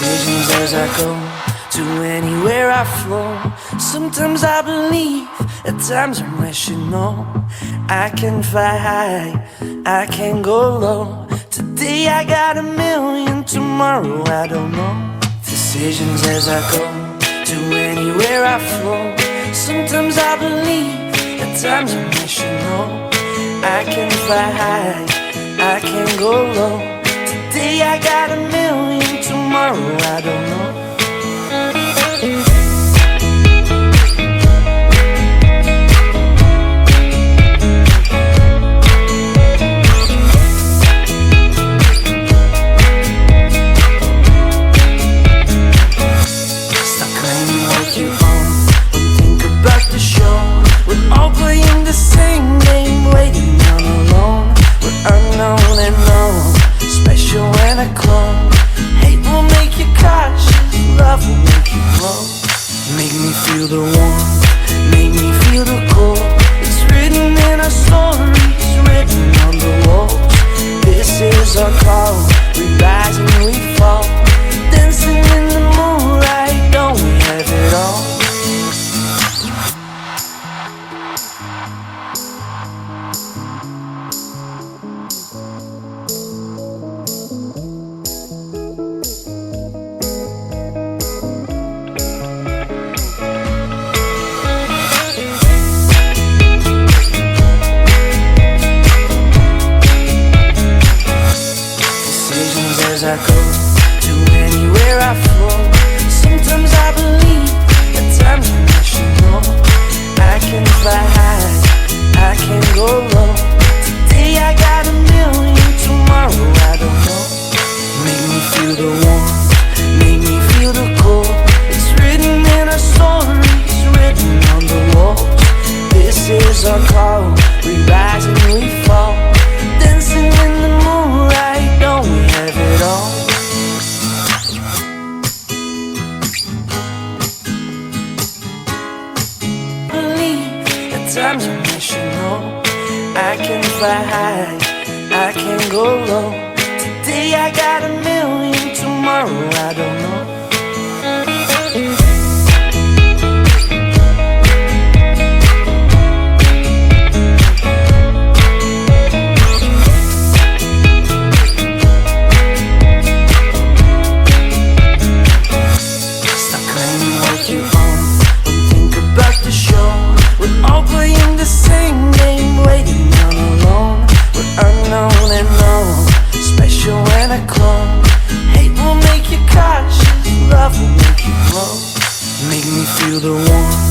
Decisions as I go to anywhere I flow. Sometimes I believe, at times I'm rational. I can fly high, I can go low. Today I got a million, tomorrow I don't know. Decisions as I go to anywhere I flow. Sometimes I believe, at times I'm rational. I can fly high, I can go low. Today I got a million, tomorrow I don't know. Stop claiming what you own, don't think about the show. We're all playing the same game, waiting on alone. We're unknown and known, special when I clone. Hate will make you cautious, love will make you glow. Make me feel the warmth, make me feel the cold. It's written in our stories, written on the walls. This is our call, we rise and we fall. Dancing in the moonlight, don't we have it all? As I go to anywhere I flow. Sometimes I believe, at times I'm rational. I can fly high, I can go low. Today I got a million, tomorrow I don't know. Make me feel the warmth, make me feel the cold. It's written in our stories, written on the walls. This is our call, we rise and we fall. Dancing in the moonlight, don't we have it all? Believe, at times I'm rational. I can fly high, I can go low. Today I got a million, tomorrow I don't know. All playing the same game, waiting on alone. We're unknown and known, special when I clone. Hate will make you cautious, love will make you glow. Make me feel the warmth,